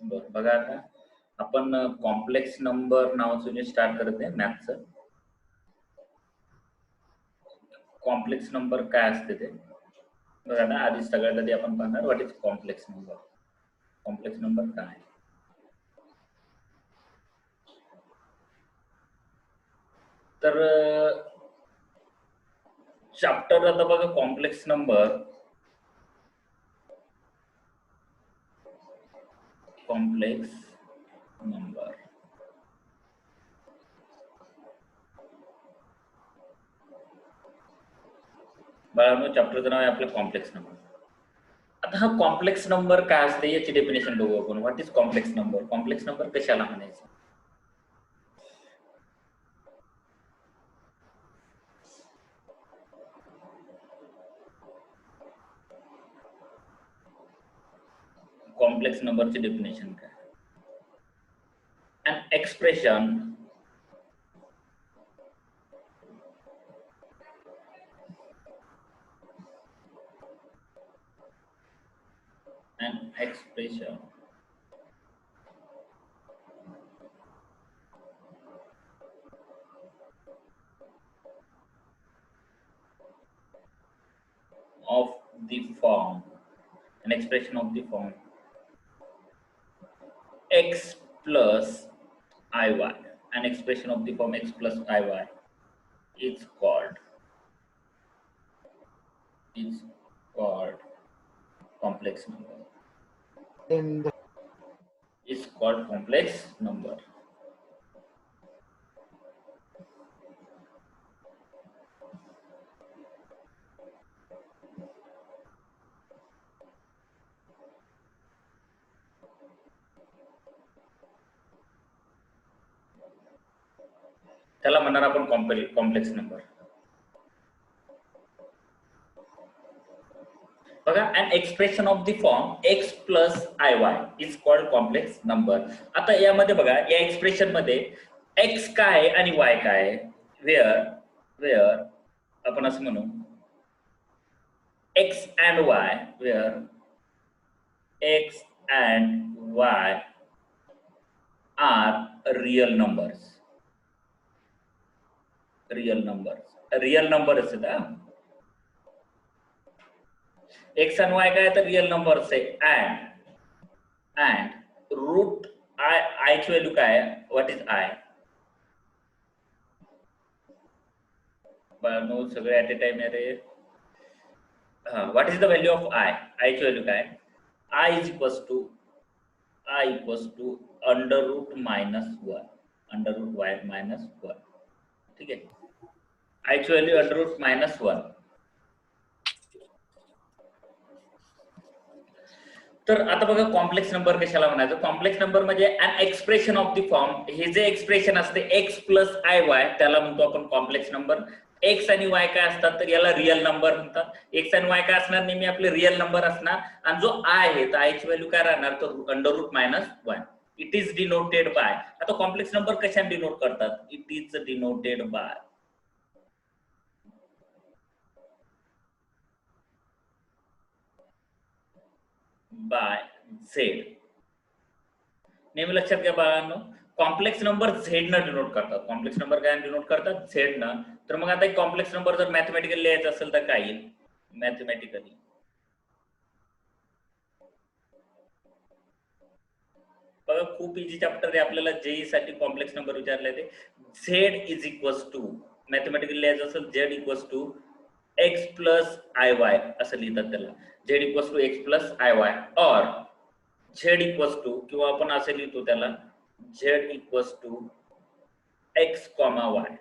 बरं बघा आता आपण कॉम्प्लेक्स नंबर नावाचं युनिट स्टार्ट करत आहे मॅथचं. कॉम्प्लेक्स नंबर काय असते ते बघा ना. आधी सगळ्यात आधी आपण पाहणार what is complex number. Complex number काय? तर चॅप्टर आता बघा कॉम्प्लेक्स नंबर. कॉम्प्लेक्स नंबर बाळांनो, चॅप्टरचं नाव आहे आपलं कॉम्प्लेक्स नंबर. आता हा कॉम्प्लेक्स नंबर काय असते याची डेफिनेशन बघू आपण. What is complex number? Complex number कशाला म्हणायचं? कॉम्प्लेक्स नंबरची डेफिनेशन काय? an expression of the form, an expression of the form x plus iy, an expression of the form x plus iy is called complex number. Is called complex number. त्याला म्हणणार आपण complex number. बघा, an expression of the form x plus iy is called complex number. आता यामध्ये बघा, या expression मध्ये x काय आणि y काय? where आपण असं म्हणू x and y, where x and y are real numbers. real number असते ना. x and y काय तर रियल नंबर्स आहे. and रूट i ची व्हॅल्यू काय? What is i? नो सगळे ऍट ए टाइम आहे रे. What is the value of i? i ची व्हॅल्यू काय? i is equals to under root minus 1, under root y minus 1. ठीक आहे. i ची व्हॅल्यू अंडर रूट मायनस 1. तर आता बघा, कॉम्प्लेक्स नंबर कशाला म्हणायचं? कॉम्प्लेक्स नंबर म्हणजे अन एक्सप्रेशन ऑफ द फॉर्म. हे जे एक्सप्रेशन असते x प्लस आय वाय, त्याला म्हणतो आपण कॉम्प्लेक्स नंबर. एक्स आणि वाय काय असतात तर याला रिअल नंबर म्हणतात. एक्स आणि वाय काय असणार? नेहमी आपले रिअल नंबर असणार. आणि जो आय आहे तर आय ची व्हॅल्यू काय राहणार? तर under root minus 1. It is denoted by. आता कॉम्प्लेक्स नंबर कशाने डिनोट करतात? It is denoted by z. नेहमी लक्षात घ्या बाळांनो, कॉम्प्लेक्स नंबर झेड न डिनोट करतात. कॉम्प्लेक्स नंबर काय डिनोट करतात? झेड न. तर मग आता एक कॉम्प्लेक्स नंबर जर मॅथमॅटिकली लिहायचा असेल तर काय येईल? मॅथमॅटिकली बघा, खूप इझी चॅप्टर आहे. आपल्याला जेई साठी कॉम्प्लेक्स नंबर विचारले ते Z is equals to, mathematically लिहायचं असेल Z equals to x plus I Y असं लिहितात त्याला. Z equals to x plus I Y और झेड इक्वल्स टू, किंवा आपण असे लिहितो त्याला Z equals to X comma Y,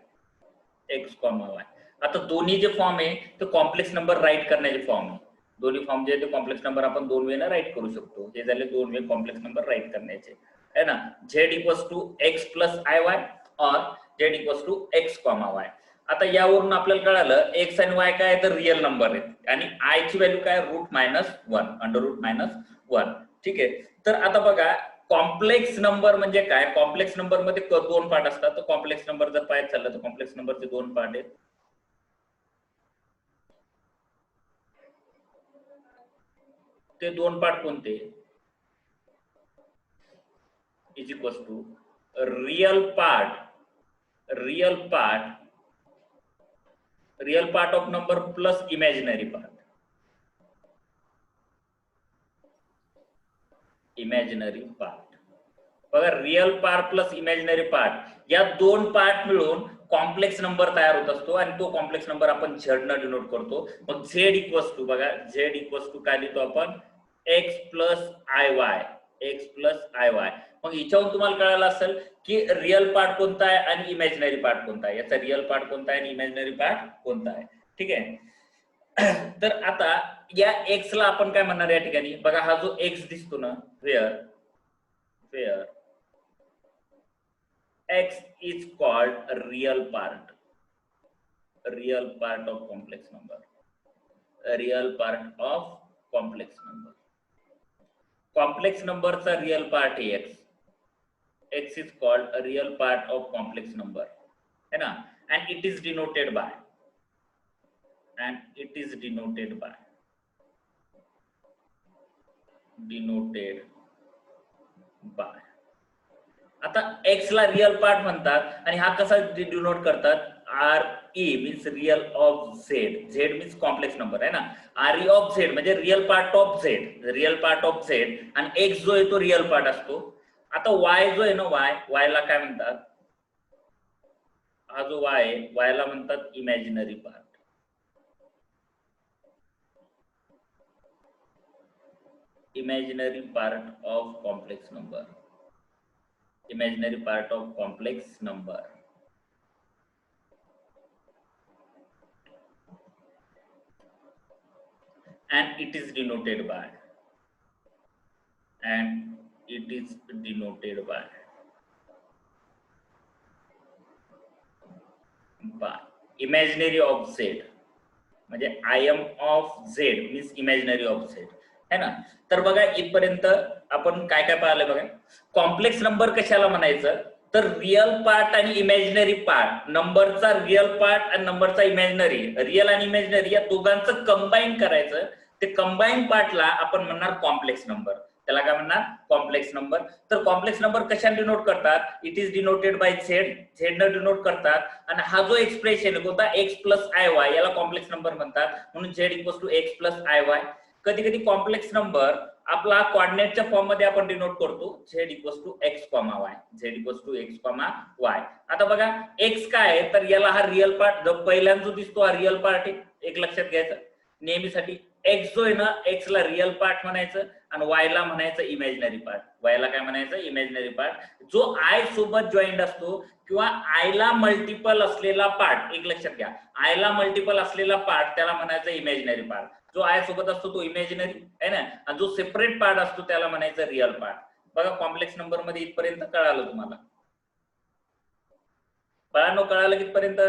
X comma Y. आता दोन्ही जे फॉर्म आहे ते कॉम्प्लेक्स नंबर राईट करण्याचे फॉर्म आहे. दोन्ही फॉर्म जे ते कॉम्प्लेक्स नंबर आपण दोन वेळा राईट करू शकतो. हे झाले दोन वे कॉम्प्लेक्स नंबर राईट करण्याचे है ना. Z equals to x plus I Y और Z equals to X comma Y. आता यावरून आपल्याला कळालं एक्स आणि वाय काय तर रिअल नंबर आहेत आणि आय ची व्हॅल्यू काय? Root minus 1, under root minus 1. ठीक आहे. तर आता बघा, कॉम्प्लेक्स नंबर म्हणजे काय? कॉम्प्लेक्स नंबर मध्ये दोन पार्ट असतात. तर कॉम्प्लेक्स नंबर जर पाहायचं झालं तर कॉम्प्लेक्स नंबरचे दोन पार्ट आहेत. ते दोन पार्ट कोणते? is equals to real part of number plus imaginary part. बघा real part plus imaginary part या दोन पार्ट मिळून कॉम्प्लेक्स नंबर तयार होत असतो आणि तो कॉम्प्लेक्स नंबर आपण झेड न डिनोट करतो. मग झेड इक्वल्स टू बघा झेड इक्वल्स टू काय लिहितो आपण एक्स प्लस आय वाय. मग याच्यावरून तुम्हाला कळालं असेल की रिअल पार्ट कोणता आहे आणि इमॅजिनरी पार्ट कोणता आहे. याचा रिअल पार्ट कोणता आहे आणि इमॅजिनरी पार्ट कोणता आहे. ठीक आहे. तर आता या एक्स ला आपण काय म्हणणार या ठिकाणी बघा हा जो एक्स दिसतो ना wear x is called a real part of complex number. Complex number चा real part है x is called a real part of complex number है ना. and it is denoted by आता x ला रिअल पार्ट म्हणतात आणि हा कसा डिनोट करतात R E means real of z. Z means complex number आहे ना. आर ई ऑफ झेड म्हणजे रिअल पार्ट ऑफ झेड आणि x जो आहे तो रिअल पार्ट असतो. आता y जो आहे ना y ला काय म्हणतात हा जो y आहे y ला म्हणतात imaginary part. Of complex number. and it is denoted by imaginary of z म्हणजे im of z means imaginary of z है ना. तर बघा इथपर्यंत आपण काय काय पाहिलं बघा. कॉम्प्लेक्स नंबर कशाला म्हणायचं तर रिअल पार्ट आणि इमॅजिनरी पार्ट नंबरचा रिअल पार्ट आणि नंबरचा इमॅजिनरी रिअल आणि इमॅजिनरी या दोघांचं कंबाईन करायचं. ते कंबाईन पार्टला आपण म्हणणार कॉम्प्लेक्स नंबर. त्याला काय म्हणणार कॉम्प्लेक्स नंबर. तर कॉम्प्लेक्स नंबर कशाने डिनोट करतात it is denoted by z न डिनोट करतात. आणि हा जो एक्सप्रेशन आहे कोणता एक्स प्लस आय वाय याला कॉम्प्लेक्स नंबर म्हणतात. म्हणून z equals to x plus I y. कधी कधी कॉम्प्लेक्स नंबर आपला कोऑर्डिनेटच्या फॉर्म मध्ये आपण डिनोट करतो z equals to x y. आता बघा x काय आहे तर याला हा रिअल पार्ट जो पहिल्यांदा जो दिसतो हा रिअल पार्ट आहे. एक लक्षात घ्यायचं नेहमीसाठी x जो आहे ना x ला रिअल पार्ट म्हणायचं आणि y ला म्हणायचं इमॅजिनरी पार्ट. y ला काय म्हणायचं इमॅजिनरी पार्ट. जो i सोबत जॉईंट असतो किंवा i ला मल्टिपल असलेला पार्ट एक लक्षात घ्या i ला मल्टिपल असलेला पार्ट त्याला म्हणायचं इमॅजिनरी पार्ट. जो आय सोबत असतो तो इमॅजिनरी आहे ना आणि जो सेपरेट पार्ट असतो त्याला म्हणायचं रिअल पार्ट. बघा कॉम्प्लेक्स नंबर मध्ये इथपर्यंत कळालं तुम्हाला. बाळांनो कळालं कितपर्यंत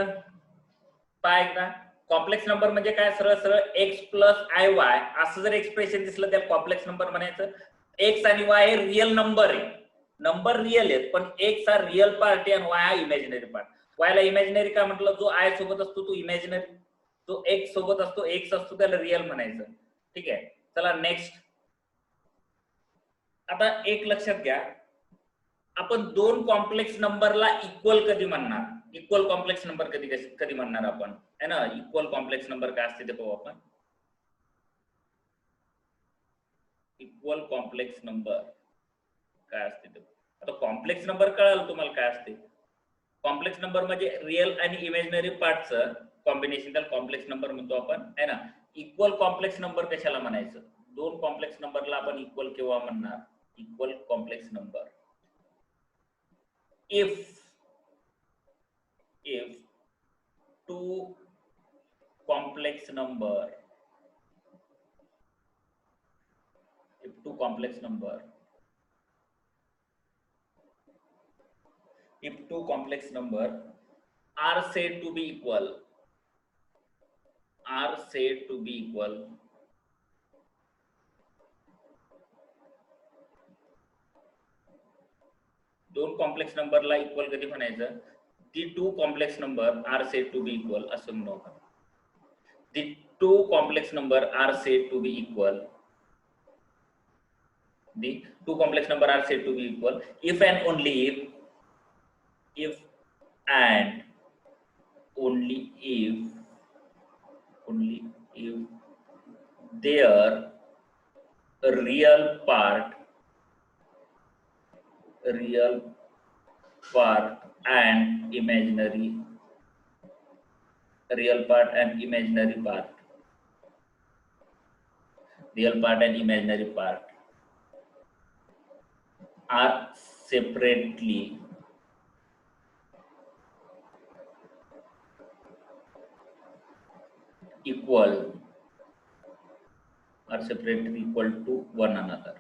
पाय एकदा. कॉम्प्लेक्स नंबर म्हणजे काय सरळ सरळ x प्लस आय वाय असं जर एक्सप्रेशन दिसलं त्याला कॉम्प्लेक्स नंबर म्हणायचं. x आणि y हे रिअल नंबर आहे. नंबर रिअल आहेत पण x हा रिअल पार्ट आहे आणि y हा इमॅजिनरी पार्ट. y ला इमॅजिनरी काय म्हटलं जो आय सोबत असतो तो इमॅजिनरी. जो x सोबत असतो x असतो त्याला रिअल म्हणायचं. ठीक आहे. चला नेक्स्ट. आता एक लक्षात घ्या आपण दोन कॉम्प्लेक्स नंबरला इक्वल कधी म्हणणार. इक्वल कॉम्प्लेक्स नंबर कधी म्हणणार आपण है ना. इक्वल कॉम्प्लेक्स नंबर काय असते ते पाहू आपण. इक्वल कॉम्प्लेक्स नंबर काय असते ते. आता कॉम्प्लेक्स नंबर कळालं तुम्हाला काय असते. कॉम्प्लेक्स नंबर म्हणजे रिअल आणि इमॅजिनरी पार्टचं कॉम्बिनेशन त्याला कॉम्प्लेक्स नंबर म्हणतो आपण है ना. इक्वल कॉम्प्लेक्स नंबर कशाला म्हणायचं. दोन कॉम्प्लेक्स नंबरला आपण इक्वल केव्हा म्हणणार. Equal complex number if two complex number are said to be equal दोन कॉम्प्लेक्स नंबरला इक्वल कधी म्हणायचं the two complex number are said to be equal असं म्हणू आपण. The two complex number are said to be equal the two complex number are said to be equal if and only if and only if their real part and imaginary real part and imaginary part are separately equal to one another.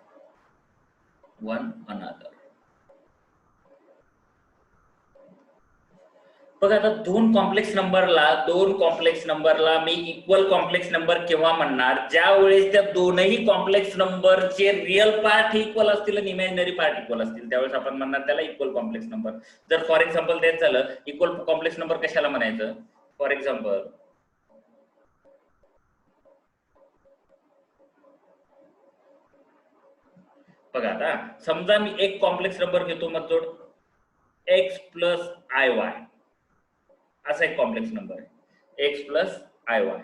बघा आता दोन complex नंबरला मी equal complex number केव्हा म्हणणार, ज्या वेळेस त्या दोनही कॉम्प्लेक्स नंबरचे रिअल पार्ट इक्वल असतील आणि इमॅजिनरी पार्ट इक्वल असतील, त्यावेळेस आपण म्हणणार त्याला इक्वल कॉम्प्लेक्स नंबर. जर फॉर एक्झाम्पल तेच झालं, इक्वल कॉम्प्लेक्स नंबर कशाला म्हणायचं? फॉर एक्झाम्पल बघा आता समजा मी एक कॉम्प्लेक्स नंबर घेतो मधोड x प्लस आय वाय असा एक कॉम्प्लेक्स नंबर आहे, x प्लस आय वाय.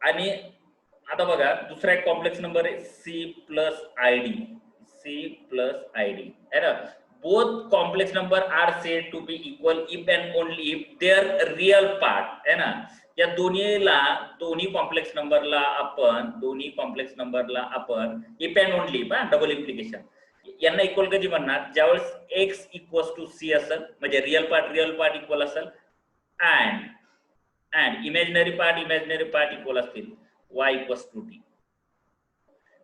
आणि आता बघा दुसरा एक कॉम्प्लेक्स नंबर आहे c प्लस आय डी है ना. Both complex number are said to be equal if and only if their real part है ना. या दोन्ही कॉम्प्लेक्स नंबरला आपण if and only double implication यांना इक्वल कधी म्हणणार, ज्यावेळेस x इक्वल्स टू c असेल, म्हणजे रिअल पार्ट इक्वल असेल अँड इमॅजिनरी पार्ट इक्वल असतील y इक्वल्स टू t.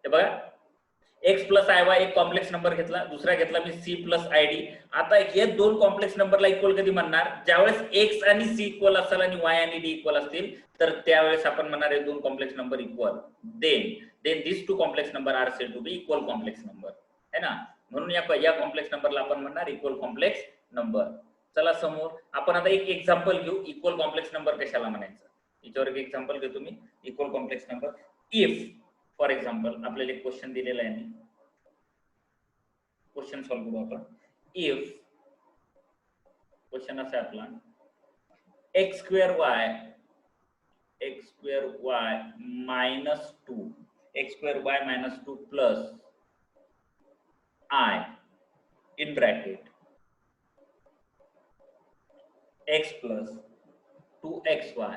हे बघा x प्लस आय वाय एक कॉम्प्लेक्स नंबर घेतला, दुसरा घेतला मी c प्लस आय डी. आता हे दोन कॉम्प्लेक्स नंबरला इक्वल कधी म्हणणार, ज्यावेळेस x आणि c इक्वल असेल आणि y आणि d इक्वल असतील, तर त्यावेळेस आपण म्हणणार हे दोन complex number equal. Then this two complex number are said to be equal complex number है ना. म्हणून या कॉम्प्लेक्स नंबरला आपण म्हणणार इक्वल कॉम्प्लेक्स नंबर. चला समोर आपण आता एक एक्झाम्पल घेऊ, इक्वल कॉम्प्लेक्स नंबर कशाला म्हणायचं. याच्यावर एक एक्झाम्पल घेतो मी, equal complex number. If for example आपल्याला एक क्वेश्चन दिलेला आहे, क्वेश्चन सॉल्व्ह करू आपण. इफ क्वेश्चन असा आहे आपला x square y minus 2 plus I in bracket x plus 2xy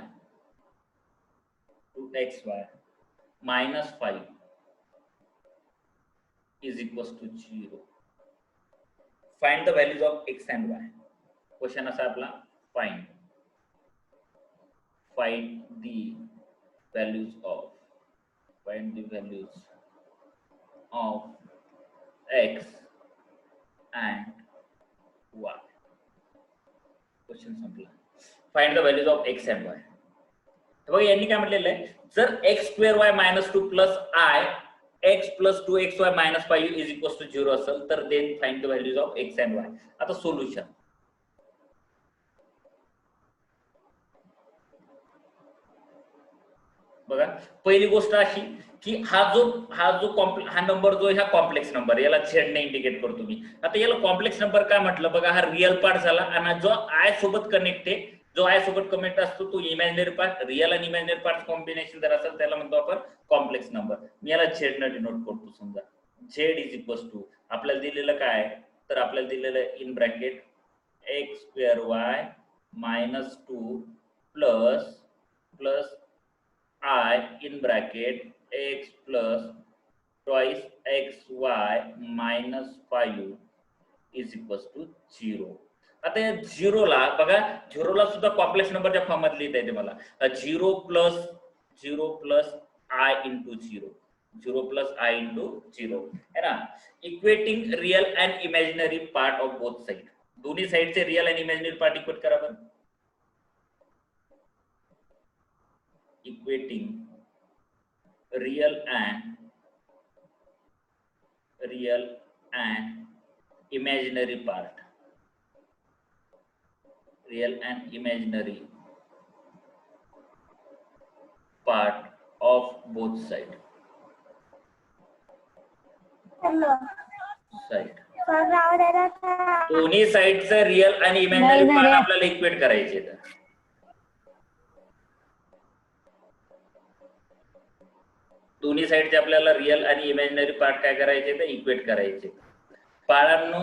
minus 5 is equals to 0. Find the values of x and y. Question असा आपला find the values of x and y. Question संपला. Find the values of x and y. बघा यांनी काय म्हटलेलं आहे, जर x square y minus 2 plus I x plus 2xy minus 5 is equals to 0 असेल तर then find the values of x and y. आता सोल्युशन बघा. पहिली गोष्ट अशी की हा नंबर जो ह्या कॉम्प्लेक्स नंबर याला z ने इंडिकेट करतो मी. आता याला कॉम्प्लेक्स नंबर काय म्हटलं बघा, हा रिअल पार्ट झाला आणि जो आय सोबत कनेक्ट आहे, जो आय सोबत कनेक्ट असतो तो इमॅजिनरी पार्ट. रिअल आणि इमॅजिनरी पार्ट कॉम्बिनेशन जर असेल त्याला म्हणतो आपण कॉम्प्लेक्स नंबर. मी याला z ने डिनोट करतो. समजा z इज इक्वल्स टू आपल्याला दिलेलं काय, तर आपल्याला दिलेलं in bracket x square y minus 2 plus I in bracket x plus twice xy minus 5 is equals to 0. आता या झिरोला बघा, झिरोला सुद्धा कॉम्प्लेक्स नंबरच्या फॉर्म मध्ये लिहिता येते मला. 0 प्लस I into 0 है ना. Equating real and imaginary part of both side. दोन्ही साइडचे real and imaginary part equate करा बरं. Equating real and imaginary part of both sides. Side दोन्ही साईडचं रिअल आणि इमॅजिनरी पार्ट आपल्याला इक्वेट करायचे. दोन्ही साईडचे आपल्याला रिअल आणि इमॅजिनरी पार्ट काय करायचे ते इक्वेट करायचे. बाळांनो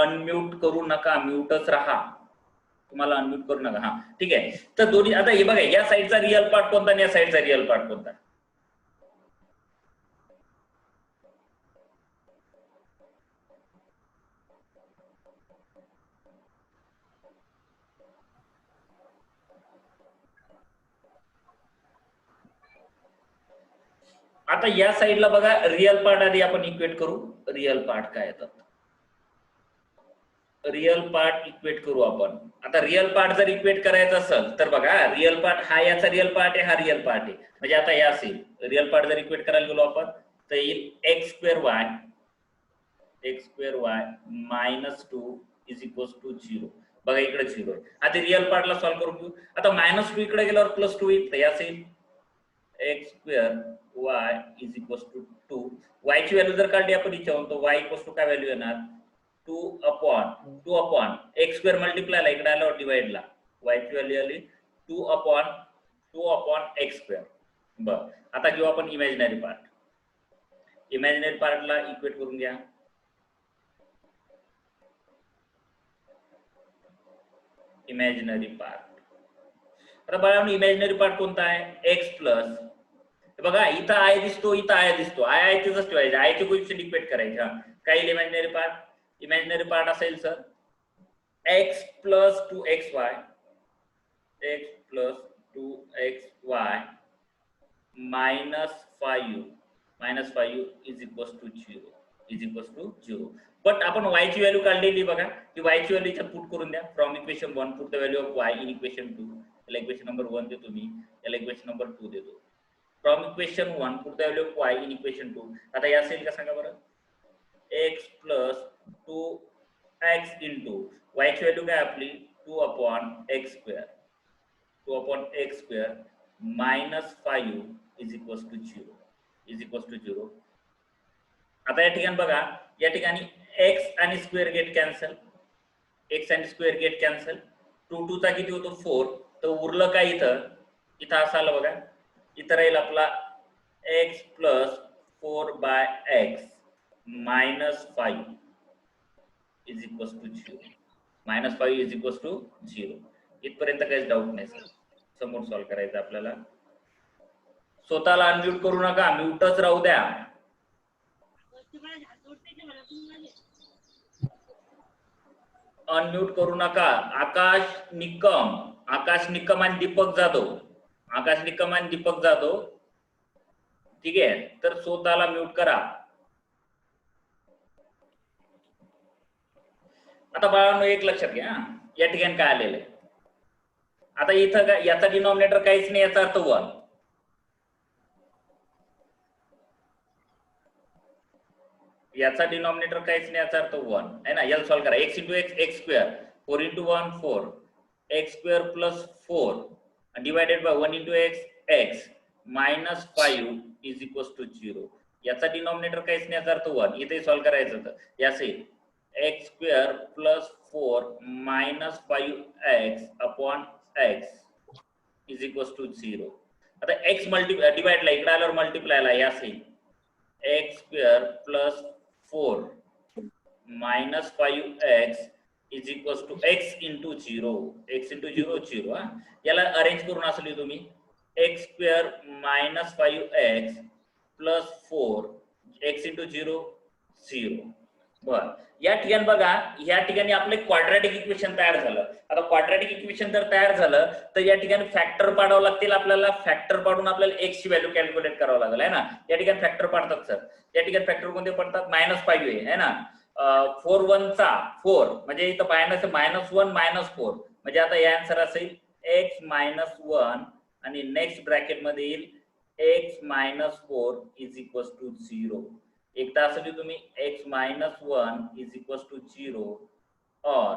अनम्यूट करू नका, म्यूटच राहा, तुम्हाला अनम्यूट करू नका. हा ठीक आहे. तर दोन्ही आता हे बघा, या साईडचा रिअल पार्ट कोणता आणि या साईडचा रिअल पार्ट कोणता? आता या साईडला बघा रिअल पार्ट आधी आपण इक्वेट करू. रिअल पार्ट काय येतात, रिअल पार्ट इक्वेट करू आपण. आता रिअल पार्ट जर इक्वेट करायचा असेल तर बघा, रिअल पार्ट हा याचा रिअल पार्ट आहे, हा रिअल पार्ट आहे. म्हणजे आता या असेल रिअल पार्ट जर इक्वेट करायला गेलो आपण तर येईल x square y minus 2 is equal to 0. बघा इकडे 0 आहे. आता रिअल पार्टला सॉल्व्ह करून घेऊ. आता -2 इकडे गेल्यावर +2 येईल, तर या असेल x square y is equal to 2. y ची व्हॅल्यू जर काढली आपण इच्छावून तर y इक्वल टू काय व्हॅल्यू येणार, 2 x स्क्वेअर मल्टिप्लायला इकडे आल्यावर डिवाइडला y ची व्हॅल्यू आली 2 अपॉन x स्क्वेअर. बरं, आता घेऊ आपण इमॅजिनरी पार्ट. इमॅजिनरी पार्टला इक्वेट करून घ्या. इमॅजिनरी पार्ट, आता बाळांनो इमॅजिनरी पार्ट कोणता आहे, x प्लस, बघा इथं आय दिसतो, इथं आय दिसतो, आय तिथंच ठेवायचं, आयचे कोएफिशिएंट इक्वेट करायचे. हा काय इमॅजिनरी पार्ट असेल sir x plus 2xy, x plus 2xy minus 5 is equal to 0. But आपण y ची व्हॅल्यू काढलेली बघा, की y ची व्हॅल्यू इथे पुट करून द्या. From equation 1 put the value of y in equation 2. याला इक्वेशन नंबर 1 देतो मी, याला इक्वेशन नंबर 2 देतो. From equation 1 put the value of y in equation 2. आता या असेल का सांगा बरं, x plus 2x into y ची व्हॅल्यू काय आपली 2 upon x square minus 5 is equal to 0. आता या ठिकाणी बघा, या ठिकाणी x आणि स्क्वेअर गेट कॅन्सल, 2 2 चा किती होतो 4. तर उरलं काय इथं असं आलं बघा, इथं राहील आपला x plus 4/x minus 5 is equal to 0. इथपर्यंत काहीच डाऊट नाही सर, समोर सॉल्व्ह करायचं आपल्याला. स्वतःला अनम्यूट करू नका, म्यूटच राहू द्या. अनम्यूट करू नका. आकाश निकम आणि दीपक जाधव, ठीक आहे, तर स्वतःला म्यूट करा. आता बाळांनो एक लक्षात घ्या, या ठिकाणी काय आलेलं आहे, आता इथं याचा डिनॉमिनेटर काहीच नाही, याचा अर्थ 1. याचा डिनॉमिनेटर काहीच नाही, याचा अर्थ 1 आहे ना. याला सॉल्व्ह करा. x into x square, 4 into 1 4, x square plus 4 divided by 1 into x minus 5 is equal to 0. याचा डिनॉमिनेटर काहीच नाही, याचा अर्थ 1. इथे सॉल्व्ह करायचं तर याचे x square plus 4 minus 5x upon x is equal to 0. आता x डिवाइडला इकडे आल्यावर मल्टिप्लायला याचे x square plus 4 minus 5x is equal to x into 0 0. याला अरेंज करून असं लिहितो मी, x square minus 5x plus 4 x into 0 0. बर, या ठिकाणी बघा, या ठिकाणी आपले क्वाड्रॅटिक इक्वेशन तयार झालं. आता क्वाड्रॅटिक इक्वेशन जर तयार झालं तर या ठिकाणी फॅक्टर पाडावं लागतील आपल्याला. फॅक्टर पाडून आपल्याला x ची व्हॅल्यू कॅल्क्युलेट करावं लागेल आहे ना. या ठिकाणी फॅक्टर पाडतात सर, या ठिकाणी फॅक्टर कोणते पडतात, -5 आहे ना. 4 1 चा 4 म्हणजे इथं -1 -4 म्हणजे आता या आन्सर असेल x -1 आणि नेक्स्ट ब्रॅकेट मध्ये येईल x -4 इज इक्वल टू 0. एकदा असं लिहू तुम्ही x -1 इज इक्वल टू 0 और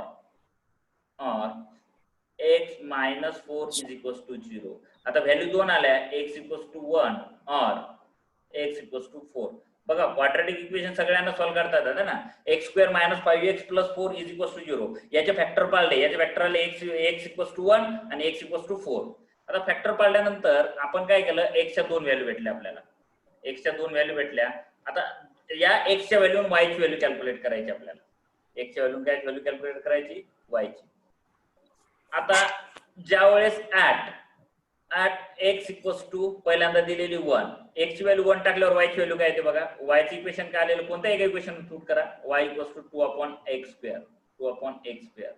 x -4 इज इक्वल टू 0. आता व्हॅल्यू 2 आल्या, x इक्वल टू 1 और x इक्वल टू 4. बघा क्वाड्रॅटिक इक्वेशन सगळ्यांना सॉल्व्ह करता येतात ना. x² - 5x + 4 = 0. याचे फॅक्टर पाळले, याचे फॅक्टर आले x = 1 आणि x = 4. आता फॅक्टर पाळल्यानंतर आपण काय केलं, x च्या 2 व्हॅल्यू भेटल्या आपल्याला. x च्या 2 व्हॅल्यू भेटल्या. आता या x च्या व्हॅल्यून y ची व्हॅल्यू कॅल्क्युलेट करायची आपल्याला. x च्या व्हॅल्यून काय व्हॅल्यू कॅल्क्युलेट करायची, y ची. आता ज्या वेळेस at x = पहिल्यांदा दिलेली 1, x ची व्हॅल्यू 1 टाकल्यावर y ची व्हॅल्यू काय येते बघा. y ची इक्वेशन काय आलेलं, कोणतं एक इक्वेशन पुट करा, y = 2/x². 2/x².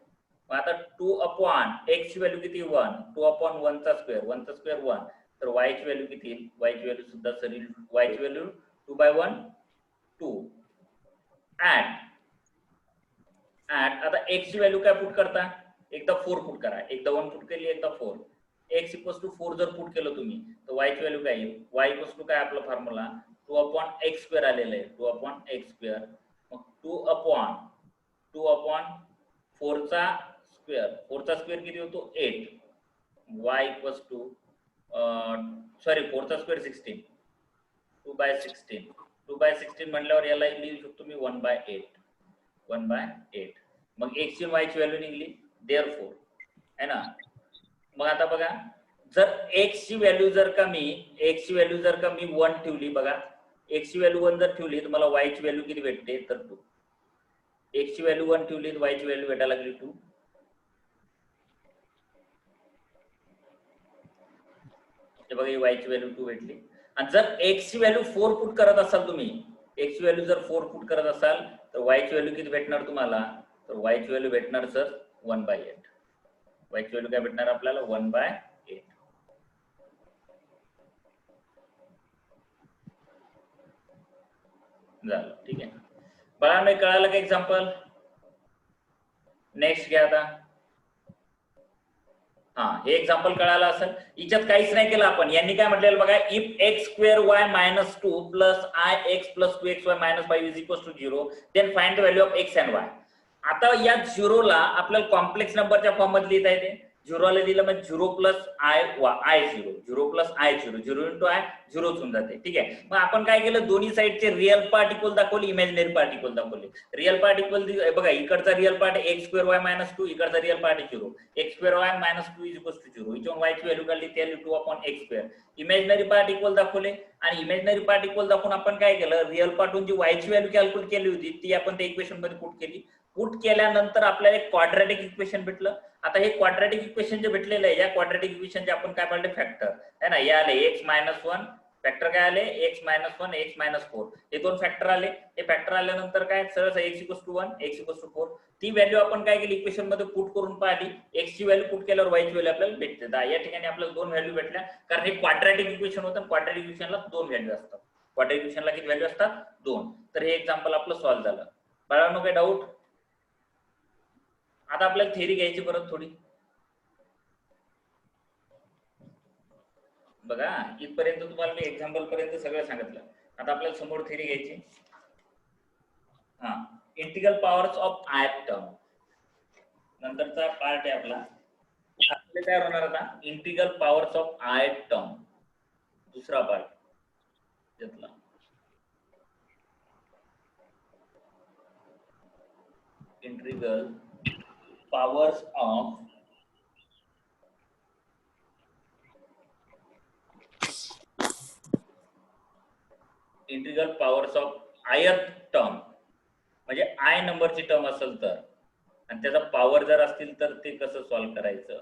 मग आता 2/x ची व्हॅल्यू किती, 1. 2/1² 1² 1. तर y ची व्हॅल्यू किती, y ची व्हॅल्यू सुद्धा सरी, y ची व्हॅल्यू 2/1 2. at आता x ची व्हॅल्यू काय पुट करता, एकदा 4 पुट करा, एकदा 1 पुट केली, एकदा 4. x = 4 जर पुट केलं तुम्ही तर y ची व्हॅल्यू काय येईल, y = काय आपला फॉर्म्युला 2/x² आलेला आहे, 2/x². मग 2/4 चा स्क्वेअर, 4 चा स्क्वेअर किती होतो 8. y = सॉरी 4 चा स्क्वेअर 16. 2/16. 2/16 म्हटल्यावर याला लिहू शकतो मी 1/8. 1/8. मग x ची y ची व्हॅल्यू निघली, देअरफॉर है ना. मग आता बघा, जर x ची व्हॅल्यू जर का मी 1 ठेवली, बघा x ची व्हॅल्यू 1 जर ठेवली तर मला y ची व्हॅल्यू किती भेटते, तर 2. x ची व्हॅल्यू 1 ठेवली तर y ची व्हॅल्यू भेटायला लागली 2. हे बघा, y ची व्हॅल्यू 2 भेटली. आणि जर x ची व्हॅल्यू 4 पुट करत असाल तुम्ही, x ची व्हॅल्यू जर 4 पुट करत असाल तर y ची व्हॅल्यू किती भेटणार तुम्हाला, तर y ची व्हॅल्यू भेटणार सर 1/8. y ची व्हॅल्यू काय भेटणार आपल्याला, 1/8. झालं, ठीक आहे. बाळांनो कळालं का एक्झाम्पल. नेक्स्ट घ्या आता. हे एक्झाम्पल कळालं असेल. याच्यात काहीच नाही केलं आपण. यांनी काय म्हटलेलं बघा, if x² y - 2 + ix + 2xy - 5 = 0, then find the value of x and y. आता या 0 ला आपल्याला कॉम्प्लेक्स नंबरच्या फॉर्म मध्ये लिहिता येते. 0 ला दिलं म्हणजे 0 + i0, 0 + i0, 0 × i 0 होऊन जाते. ठीक आहे. मग आपण काय केलं, दोन्ही साइडचे रिअल पार्ट इक्वल दाखवले, इमॅजिनरी पार्ट इक्वल दाखवले. रिअल पार्ट इक्वल बघा, इकडचा रिअल पार्ट x² y - 2, इकडचा रिअल पार्ट 0. x² y - 2 = 0. इथून y ची व्हॅल्यू काढली, त्याला 2/x². इमॅजिनरी पार्ट इक्वल दाखवले आणि इमॅजिनरी पार्ट इक्वल दाखवून आपण काय केलं, रिअल पार्टून जी y ची व्हॅल्यू कॅल्क्युलेट केली होती ती आपण त्या इक्वेशन मध्ये पुट केली. पुट केल्यानंतर आपल्याला एक क्वाड्रॅटिक इक्वेशन भेटलं. आता हे क्वाड्रॅटिक इक्वेशन जे भेटलेलं आहे, या क्वाड्रॅटिक इक्वेशनचे आपण काय पाहिजे, फॅक्टर है ना. हे आले x - 1, फॅक्टर काय आले, x - 1 x - 4. हे दोन फॅक्टर आले. हे फॅक्टर आल्यानंतर काय सरळ x = 1 x = 4. ती व्हॅल्यू आपण काय केली, इक्वेशन मध्ये पुट करून पाहिली. x ची व्हॅल्यू पुट केल्यावर y ची व्हॅल्यू आपल्याला भेटते. या ठिकाणी आपल्याला दोन व्हॅल्यू भेटल्या, कारण हे क्वाड्रॅटिक इक्वेशन होतं. क्वाड्रॅटिक इक्वेशनला दोन व्हॅल्यू असतात. क्वाड्रॅटिक इक्वेशनला किती व्हॅल्यू असतात, 2. तर हे एक्झाम्पल आपलं सॉल्व्ह झालं. बाळांनो काही डाऊट. आता आपल्याला थेरी घ्यायची परत थोडी. बघा, इथपर्यंत तुम्हाला मी एक्झाम्पल पर्यंत सगळं सांगितलं. आता आपल्याला समोर थेरी घ्यायची. Integral powers of ith term नंतरचा पार्ट आहे आपला. आपले काय होणार आता, integral powers of ith term दुसरा पार्ट घेतला. Integral powers of integral powers of ith term, म्हणजे i नंबरची टर्म असेल तर, आणि त्याचा पॉवर जर असतील तर ते कसं सॉल्व्ह करायचं,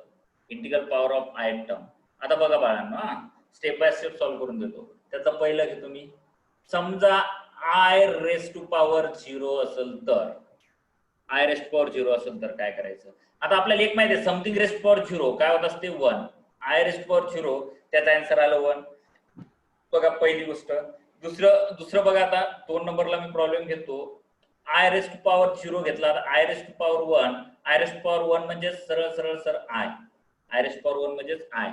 integral power of ith term. आता बघा बाळांनो, स्टेप बाय स्टेप सॉल्व्ह करून देतो. त्याचा पहिलं घेतो मी. समजा i⁻⁴ असेल तर, i⁻⁴ असेल तर काय करायचं. आता आपल्याला एक माहिती आहे, समथिंग ⁻⁴ काय होत असते 1. i⁻⁴ त्याचा आन्सर आलं 1. बघा पहिली गोष्ट. दुसरं बघा, आता 2 नंबरला मी प्रॉब्लेम घेतो. i⁻⁴ घेतला, i⁻⁴ i⁻⁴ म्हणजे सरळ i. i⁻⁴ म्हणजेच i.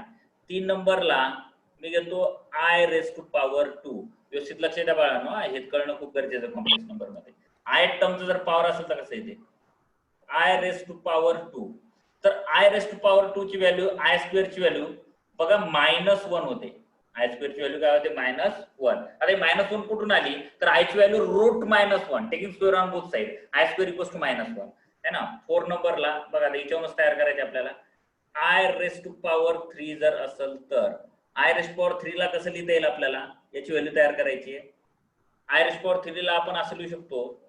3 नंबरला मी घेतो i⁻². व्यवस्थित लक्ष द्या बाळांनो, हे कळणं खूप गरजेचं आहे कॉम्प्लेक्स नंबर मध्ये. ith टर्मचं जर पॉवर असेल तर कसं येते, i⁻². तर i⁻² ची व्हॅल्यू, i² ची व्हॅल्यू बघा -1 होते. आय स्क्वेअरची व्हॅल्यू काय होते -1. आता -1 कुठून आली तर आयची value √-1 taking square on both side i square equals to -1 है ना. 4 नंबरला बघा याच्यावरूनच तयार करायचे आपल्याला. आय रेस टू पॉवर 3 जर असेल तर आय रेस टू पॉवर 3 ला कसं लिहिता येईल आपल्याला, याची व्हॅल्यू तयार करायची आहे. आय रेस टू पॉवर 3 ला आपण असं लिहू शकतो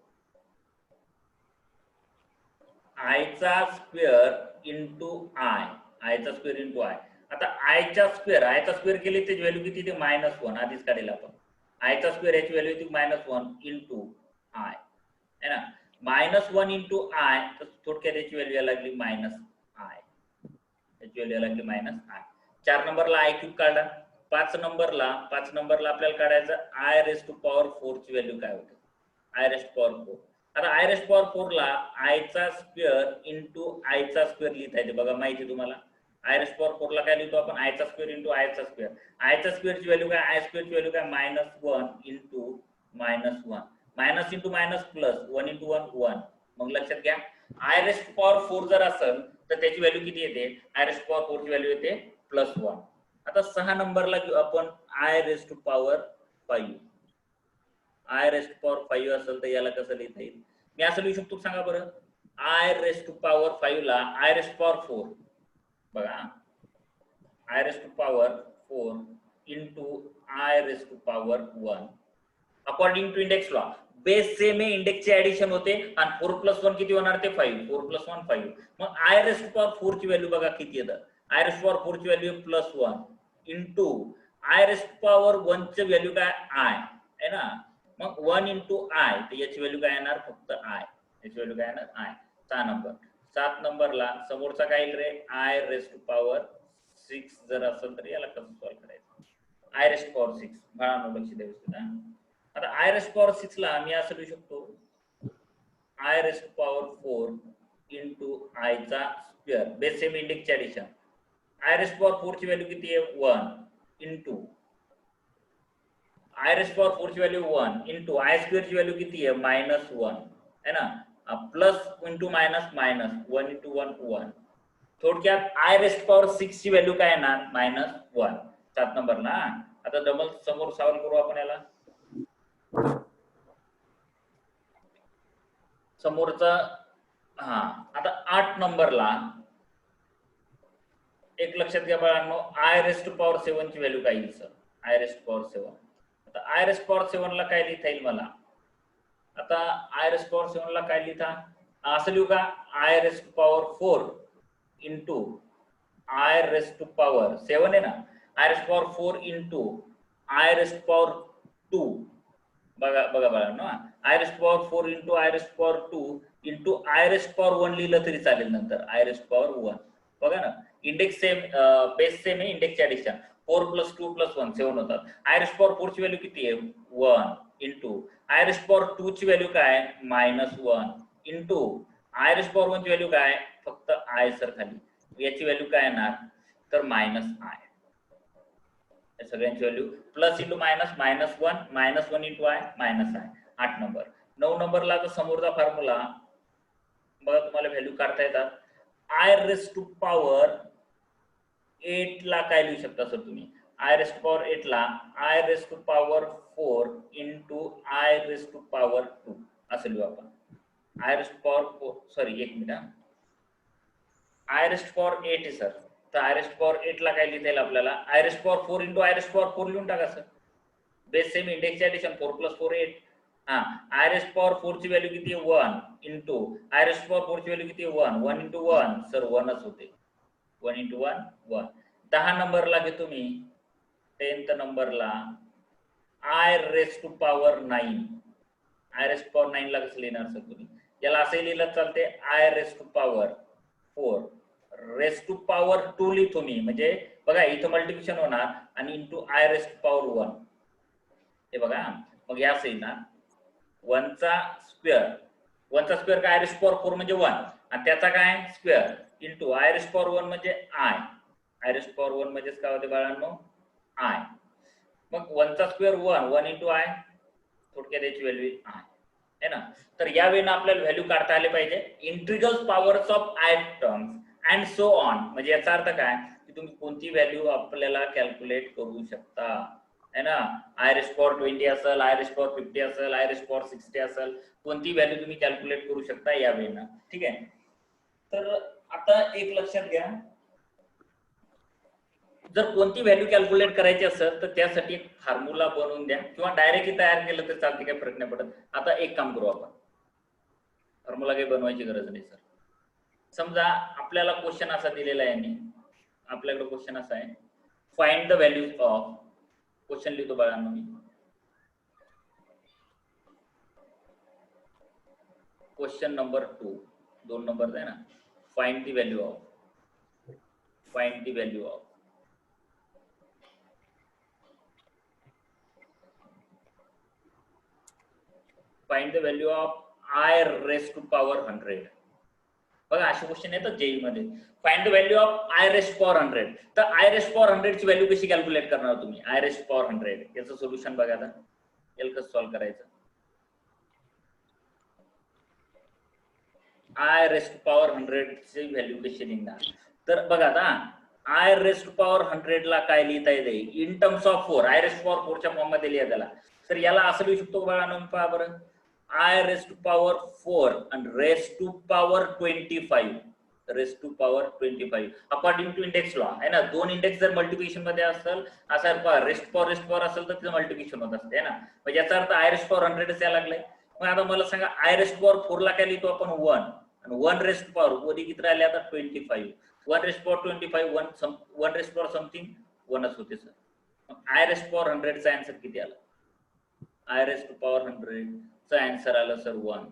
आयचा स्क्वेअर इंटू आयचा स्क्वेअर इंटू आय. आता आयचा स्क्वेअर केली त्याची व्हॅल्यू किती ते -1 आधीच काढेल आपण. आयचा स्क्वेअर याची व्हॅल्यू होती -1 इंटू आय है ना. -1 इंटू आय तर थोडक्यात याची व्हॅल्यू लागली -आय, याची व्हॅल्यू लागली -आय. 4 नंबरला आय क्यूब काढा. 5 नंबरला आपल्याला काढायचं आय रेस टू पॉवर 4 ची व्हॅल्यू काय होते, आय रेस टू पॉवर 4. आता आय रेस पॉवर 4 ला आयचा स्क्वेअर इंटू आयचा स्क्वेअर लिहिता येते बघा, माहिती तुम्हाला. आय रेस पॉवर 4 ला काय लिहितो आपण, आयचा स्क्वेअर इंटू आयचा स्क्वेअर. आयचा स्क्वेअरची व्हॅल्यू काय, आय स्क्वेअरची व्हॅल्यू काय -1 into -1. Minus into minus plus 1 into 1 1. मग लक्षात घ्या आय रेस टू पॉवर 4 जर असेल तर त्याची व्हॅल्यू किती येते, आय रेस टू पॉवर 4 ची व्हॅल्यू येते +1. आता 6 नंबरला घेऊ आपण I raise to power 5. I raise to power 5 असेल तर याला कसं लिहिता येईल, मी असं लिहू शकतो सांगा बरं. आय रेस टू पॉवर 5 ला आय रेस टू पॉवर 4 बघा, i raise to power 4 into I raise to power 1 according to index law. Base same आहे, इंडेक्सचे ऍडिशन होते आणि 4 + 1 किती होणार ते 5. 4 + 1 5. मग आय रेस टू पॉवर 4 ची व्हॅल्यू बघा किती येतं. आय रेस टू पॉवर 4 ची value +1 into I raise to power 1 ची व्हॅल्यू काय आय आहे ना. मग 1 इंटू आय तर याची व्हॅल्यू काय येणार, फक्त आय, याची व्हॅल्यू काय येणार आय. 6 नंबर. 7 नंबरला समोरचा काय येईल रे, आय रेस टू पॉवर 6 जर असेल तर याला कसं सॉल्व्ह करायचं, आय रेस टू पॉवर 6 बाळांनो लक्ष द्यायचं. आता आय रेस पॉवर 6 ला मी असं लिहू शकतो I raise to power 4 into आयचा स्क्वेअर, बेस सेम इंडेक्सचे ऍडिशन. आय रेस पॉवर 4 ची व्हॅल्यू किती आहे 1 इंटू आय रेस पॉवर 4 ची व्हॅल्यू 1 इंटू आय स्क्वेअर ची व्हॅल्यू किती आहे -1 है ना. Plus into minus minus 1 into 1 1. थोडक्यात आय रेस पॉवर 6 ची व्हॅल्यू काय येणार -1. 7 नंबरला. आता डबल समोर सॉल्व्ह करू आपण याला. समोरचा आता 8 नंबरला एक लक्षात घ्या बाळांनो, आय रेस टू पॉवर 7 ची व्हॅल्यू काय येईल sir, i raise to power 7. आता आय रेस पॉवर 7 ला काय लिहिता येईल मला, आता आय रेस पॉवर 7 ला काय लिहिता, असं लिहू का i raise to power 4 into I raise to power 7 आहे ना, i raise to power 4 into I raise to power 2. बघा बाळांनो, i raise to power 4 into I raise to power 2 into I raise to power 1 लिहिलं तरी चालेल नंतर I raise to power 1. बघा ना, इंडेक्स सेम, बेस सेम आहे, इंडेक्सचे ऍडिशन. 4 + 2 + 1 7 होतात. आय रेस टू पॉवर 4 ची व्हॅल्यू किती आहे 1 into I raise to power 2 ची व्हॅल्यू काय -1 into I raise to power 1 ची व्हॅल्यू काय फक्त आय सर खाली, याची व्हॅल्यू काय येणार तर -आय. या सगळ्यांची value plus into minus -1 into I -I. 8 number. 9 नंबरला तर समोरचा फॉर्म्युला बघा, तुम्हाला व्हॅल्यू काढता येतात. आय रेस टू पॉवर 8 ला काय लिहू शकता सर तुम्ही, आय रेस टू पॉवर 8 ला I raise to power 4 into I raise to power 2 असं लिहू आपण. I raise to power 4 sorry एक minute, I raise to power 8 आहे सर, तर आय रेस टू पॉवर 8 ला काय लिहिता येईल आपल्याला, I raise to power 4 into I raise to power 4 लिहून टाका सर. बेस सेम इंडेक्सचे addition 4 + 4 8. I raise to power 4 ची व्हॅल्यू किती आहे 1 into I raise to power 4 ची व्हॅल्यू किती आहे 1 इंटू 1 सर 1च होते, 1 इंटू 1 1. 10 नंबरला घेतो मी, 10th नंबरला i raise to power 9. I raise to power 9 ला कसं लिहिणार सर तुम्ही, याला असंही लिहिलं चालते i raise to power 4 raise to power 2 लिहितो मी, म्हणजे बघा इथं मल्टिप्लिकेशन होणार आणि into I raise to power 1 हे बघा. मग या असं येणार 1 चा स्क्वेअर काय आय रेस टू पॉवर 4 म्हणजे 1 आणि त्याचा काय square into I raise to power 1 म्हणजे आय रेस टू पॉवर 1 म्हणजेच काय होते बाळांनो आय. मग 1 चा स्क्वेअर 1 इंटू आय, थोडक्यात याची व्हॅल्यू आय है ना. तर या वेळेला आपल्याला व्हॅल्यू काढता आले पाहिजे integral powers of I terms and so on. म्हणजे याचा अर्थ काय, तुम्ही कोणती व्हॅल्यू आपल्याला कॅल्क्युलेट करू शकता है ना. I⁻⁴ असेल, I⁻50 असेल, I⁻60 असेल, कोणती व्हॅल्यू तुम्ही कॅल्क्युलेट करू शकता या वेळेला. ठीक आहे. तर आता एक लक्षात घ्या, जर कोणती व्हॅल्यू कॅल्क्युलेट करायची असेल तर त्यासाठी एक फॉर्म्युला बनवून द्या किंवा डायरेक्टली तयार केलं तर चालते, काही फरक नाही पडत. आता एक काम करू आपण, फॉर्म्युला काही बनवायची गरज नाही सर. समजा आपल्याला क्वेश्चन असा दिलेला आहे यांनी, आपल्याकडे क्वेश्चन असा आहे, find the values of, question लिहितो बाळांनो मी, क्वेश्चन नंबर 2, 2 नंबर आहे ना, find the value of, find the value of, find the value of I⁻100. बघा असे क्वेश्चन येतात जेई मध्ये, find the value of I⁻100. तर I⁻100 ची व्हॅल्यू कशी कॅल्क्युलेट करणार तुम्ही? I⁻100 याचं सोल्युशन बघा. आता याला कसं सॉल्व्ह करायचं? I⁻100 ची व्हॅल्यू कशी निघणार? तर बघा आता I⁻100 ला काय लिहिता येते इन टर्म्स ऑफ 4, I⁻4 च्या फॉर्म मध्ये लिहा त्याला. तर याला असं लिहू शकतो बघा ना, पहा बरं, I⁻4 and raised to power 25, raised to power 25 according to index law आहे ना. दोन इंडेक्स जर मल्टिप्लिकेशन मध्ये असेल, असं रेस्ट पॉवर असेल तर तिचं मल्टिप्लिकेशन होत असते ना. म्हणजे याचा अर्थ I⁻100 यायला लागलाय. मग आता मला सांगा I⁻4 ला काय लिहितो आपण? 1, आणि 1 रेस्ट पॉवर वरी किती राहिले आता? 25. 1 raised power 25, 1 raised power something 1च होते सर. मग I⁻100 चा आन्सर किती आला? I⁻100 चा आन्सर आलं सर 1.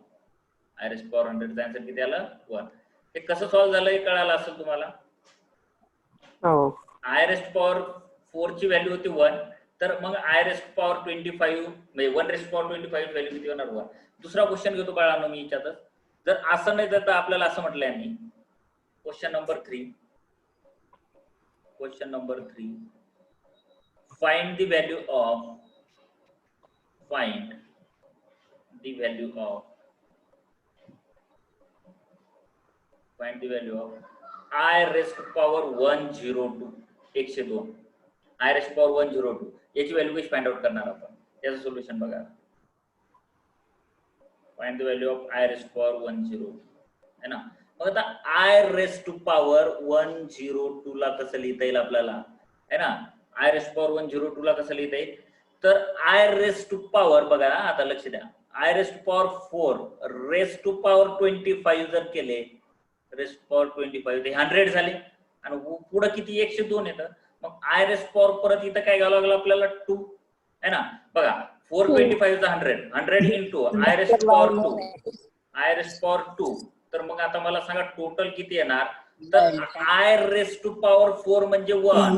I⁻100 चा आन्सर किती आलं? 1. हे कसं सॉल्व्ह झालं हे कळालं असेल तुम्हाला. हो. I⁻4 ची व्हॅल्यू होती 1, तर मग I⁻25 म्हणजे 1⁻25 व्हॅल्यू किती होणार? 1. दुसरा क्वेश्चन घेतो बाळांनो मी याच्यातच. जर असं नाही तर आपल्याला असं म्हटलंय यांनी, question number 3, question number 3, find the value of, find the value of, find the value of I⁻102, 102, I⁻102 याची व्हॅल्यू कशी फाइंड आउट करणार आपण? याचं सोल्युशन बघा. Find the value of I⁻102 है ना. मग आता I⁻102 ला कसं लिहिता येईल आपल्याला है ना? I⁻102 ला कसं लिहिता येईल? तर I⁻, बघा आता लक्ष द्या, I⁻4 रेस्ट टू पॉवर 25 जर केले, रेस्ट पॉवर 25 ते 100 झाले, आणि पुढे किती 102 येतं. मग I⁻4 परत इथं काय घ्यावं लागलं आपल्याला? 2 है ना. बघा 425 चा 100 इंटू I⁻2. तर मग आता मला सांगा टोटल किती येणार? तर I⁻4 म्हणजे 1.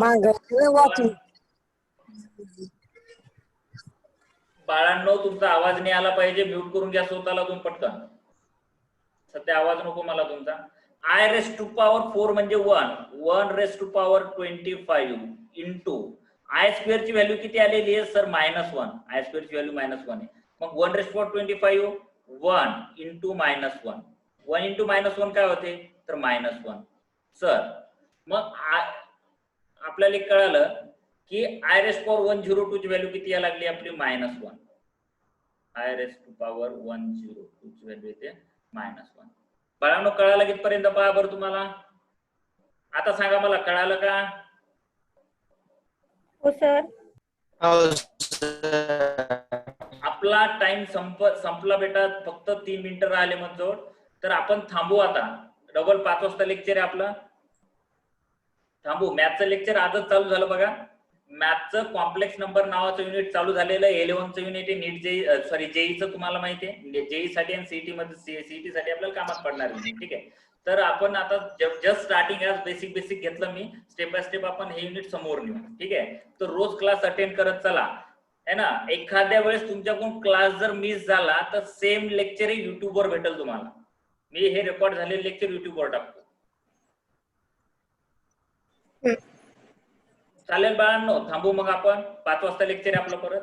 बाळांनो तुमचा आवाज नाही आला पाहिजे, म्यूट करून घ्या स्वतःला तुम्ही पटकन. सध्या आवाज नको मला तुमचा. I⁻4 म्हणजे 1/25 इंटू I² ची व्हॅल्यू किती आलेली आहे सर? -1. I² ची व्हॅल्यू -1 आहे. मग 1/25 1 इंटू -1, 1 इंटू -1 काय होते? तर -1 सर. मग आपल्याला कळालं की I⁻102 ची व्हॅल्यू किती यायला लागली आपली? -1. I⁻102 ची व्हॅल्यू येते -1. बाळांनो कळालं कितपर्यंत? पहा बरं तुम्हाला. आता सांगा मला, कळालं का? हो सर. आपला टाइम संपला बेटा, फक्त 3 मिनिटं राहिले मग जोड. तर आपण थांबू आता. डबल 5 वाजता लेक्चर आहे आपलं. थांबू. मॅथचं लेक्चर आजच चालू झालं बघा. मॅथचं कॉम्प्लेक्स नंबर नावाचं युनिट चालू झालेलं आहे. 11चं युनिट आहे. नीट जेई सॉरी जेईचं तुम्हाला माहिती आहे. जेई साठी आणि सीईटी मध्ये, सीईटी साठी आपल्याला कामात पडणार आहे. ठीक आहे. तर आपण आता जस्ट स्टार्टिंग आज बेसिक घेतलं मी. स्टेप बाय स्टेप आपण हे युनिट समोर नेऊ. ठीक आहे. तर रोज क्लास अटेंड करत चला है ना. एखाद्या वेळेस तुमच्याकडून क्लास जर मिस झाला तर सेम लेक्चर हे युट्यूब वर भेटेल तुम्हाला. मी हे रेकॉर्ड झालेले लेक्चर युट्यूब वर टाकतो. चालेल बाळांनो, थांबू मग आपण. 5 वाजता लेक्चर आहे आपलं परत.